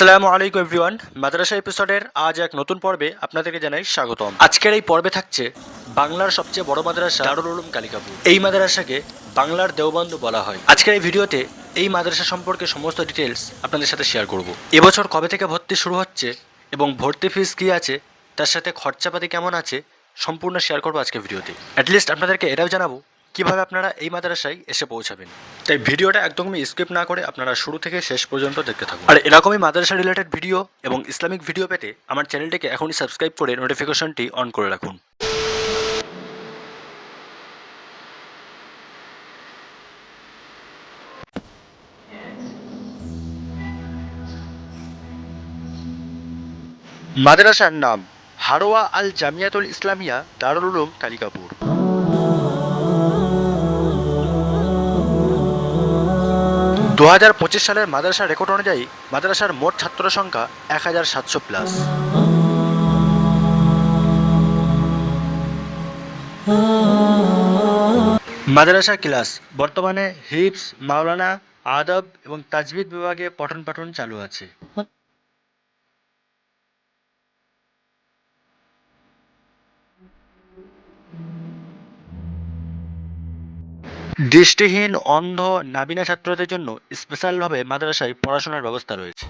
আসসালামু আলাইকুম এভরিওয়ান। মাদ্রাসা এপিসোডের আজ এক নতুন পর্বে আপনাদেরকে জানাই স্বাগতম। আজকের এই পর্বে থাকছে বাংলার সবচেয়ে বড় মাদ্রাসা দারুল উলুম কালিকাপুর। এই মাদ্রাসাকে বাংলার দেওবন্দ বলা হয়। আজকের এই ভিডিওতে এই মাদ্রাসা সম্পর্কে সমস্ত ডিটেলস আপনাদের সাথে শেয়ার করব। এবছর কবে থেকে ভর্তি শুরু হচ্ছে এবং ভর্তি ফিস কী আছে, তার সাথে খরচাপাতি কেমন আছে, সম্পূর্ণ শেয়ার করবো আজকের ভিডিওতে। অ্যাটলিস্ট আপনাদেরকে এটাও জানাবো কিভাবে আপনারা এই মাদ্রাসায় এসে পৌঁছাবেন। তাই ভিডিওটা একদমই স্কিপ না করে আপনারা শুরু থেকে শেষ পর্যন্ত দেখতে থাকুন। আর এরকমই মাদ্রাসা রিলেটেড ভিডিও এবং ইসলামিক ভিডিও পেতে আমার চ্যানেলটিকে এখনই সাবস্ক্রাইব করে নোটিফিকেশনটি অন করে রাখুন। মাদ্রাসার নাম হারোয়া আল জামিয়াতুল ইসলামিয়া দারুল উলুম কালিকাপুর। 2025 সালের মাদ্রাসা রেকর্ড অনুযায়ী মাদ্রাসার মোট ছাত্র সংখ্যা 1700+। মাদ্রাসা ক্লাস বর্তমানে হিফজ, মাওলানা, আদব এবং তাজবিদ বিভাগে পঠন পাঠন চালু আছে। দৃষ্টিহীন, অন্ধ, নাবিনা ছাত্রদের জন্য স্পেশালভাবে মাদ্রাসায় পড়াশোনার ব্যবস্থা রয়েছে।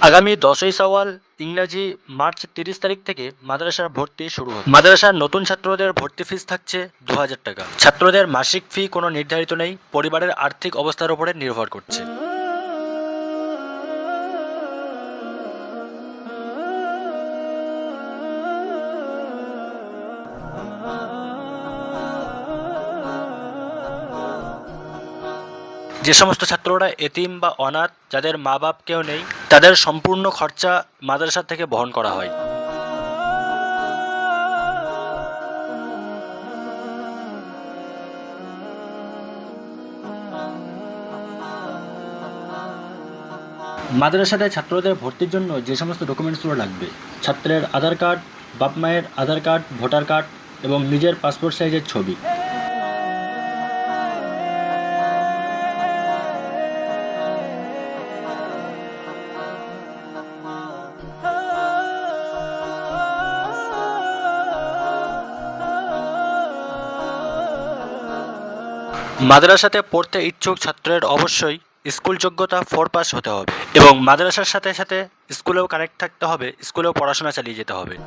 আগামী 10ই শাওয়াল ইংরাজি মার্চ 30 তারিখ থেকে মাদ্রাসার ভর্তি শুরু হবে। মাদ্রাসার নতুন ছাত্রদের ভর্তি ফিস থাকছে 2000 টাকা। ছাত্রদের মাসিক ফি কোনো নির্ধারিত নেই, পরিবারের আর্থিক অবস্থার উপরে নির্ভর করছে। যে সমস্ত ছাত্ররা এতিম বা অনাথ, যাদের মা বাপ কেউ নেই, তাদের সম্পূর্ণ খরচা মাদ্রাসা থেকে বহন করা হয়। মাদ্রাসাতে ছাত্রদের ভর্তির জন্য যে সমস্ত ডকুমেন্টসগুলো লাগবে: ছাত্রের আধার কার্ড, বাপ মায়ের আধার কার্ড, ভোটার কার্ড এবং নিজের পাসপোর্ট সাইজের ছবি। মাদ্রাসাতে পড়তে ইচ্ছুক ছাত্রের অবশ্যই স্কুল যোগ্যতা 4 পাস হতে হবে এবং মাদ্রাসার সাথে সাথে স্কুলেও কানেক্ট থাকতে হবে, স্কুলেও পড়াশোনা চালিয়ে যেতে হবে।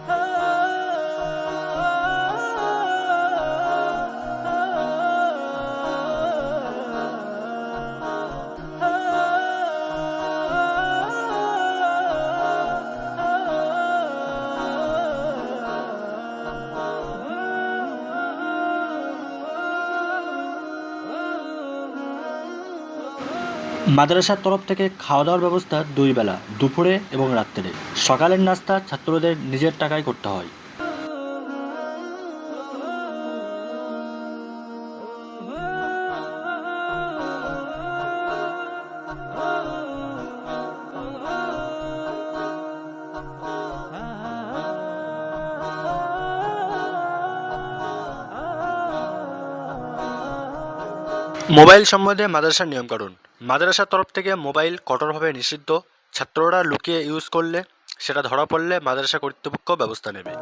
মাদ্রাসার তরফ থেকে খাওয়া দাওয়ার ব্যবস্থা 2 বেলা, দুপুরে এবং রাত্রে। সকালের নাস্তা ছাত্রদের নিজের টাকায় করতে হয়। মোবাইল সম্বন্ধে মাদ্রাসার নিয়মকানুন: মাদ্রাসার তরফ থেকে মোবাইল কঠোরভাবে নিষিদ্ধ। ছাত্ররা লুকিয়ে ইউজ করলে, সেটা ধরা পড়লে মাদ্রাসা কর্তৃপক্ষ ব্যবস্থা নেবে।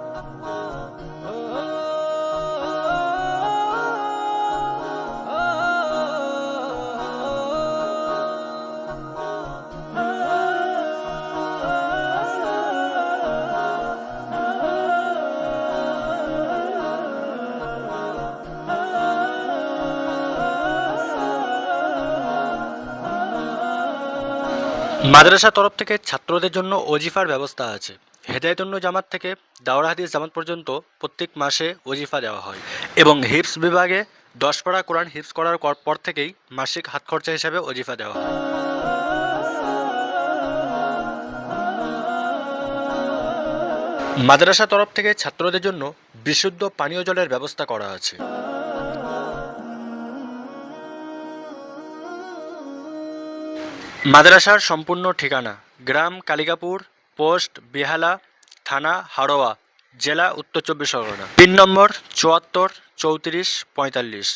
মাদ্রাসা তরফ থেকে ছাত্রদের জন্য ওজিফার ব্যবস্থা আছে। হেদায়েতুন জামাত থেকে দাওরা হাদিস জামাত পর্যন্ত প্রত্যেক মাসে ওজিফা দেওয়া হয় এবং হিফজ বিভাগে 10 পারা কোরআন হিফজ করার পর থেকেই মাসিক হাত খরচা হিসাবে ওজিফা দেওয়া হয়। মাদ্রাসা তরফ থেকে ছাত্রদের জন্য বিশুদ্ধ পানীয় জলের ব্যবস্থা করা আছে। মাদ্রাসার সম্পূর্ণ ঠিকানা: গ্রাম কালিকাপুর, পোস্ট বেহালা, থানা হাড়োয়া, জেলা উত্তর 24 পরগনা। পিন নম্বর 74 34 45।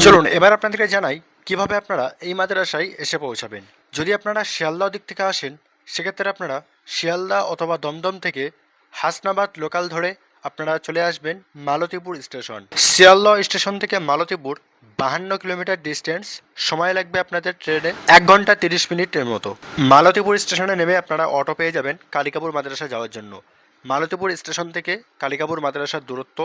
চলুন এবার আপনাদেরকে জানাই কিভাবে আপনারা এই মাদ্রাসায় এসে পৌঁছাবেন। যদি আপনারা শিয়ালদহ দিক থেকে আসেন, সেক্ষেত্রে আপনারা শিয়ালদহ অথবা দমদম থেকে হাসনাবাদ লোকাল ধরে আপনারা চলে আসবেন মালতীপুর স্টেশন। শিয়ালদহ স্টেশন থেকে মালতীপুর 52 কিলোমিটার ডিস্টেন্স। সময় লাগবে আপনাদের ট্রেনে 1 ঘন্টা 30 মিনিটের মতো। মালতীপুর স্টেশনে নেমে আপনারা অটো পেয়ে যাবেন কালিকাপুর মাদ্রাসা যাওয়ার জন্য। মালতীপুর স্টেশন থেকে কালিকাপুর মাদ্রাসার দূরত্ব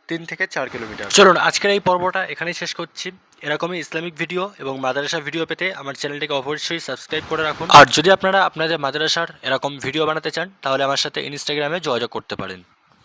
3 থেকে 4 কিলোমিটার। চলুন আজকের এই পর্বটা এখানেই শেষ করছি। এরকমই ইসলামিক ভিডিও এবং মাদ্রাসা ভিডিও পেতে আমার চ্যানেলটিকে অবশ্যই সাবস্ক্রাইব করে রাখুন। আর যদি আপনারা আপনাদের মাদ্রাসার এরকম ভিডিও বানাতে চান, তাহলে আমার সাথে ইনস্টাগ্রামে যোগাযোগ করতে পারেন।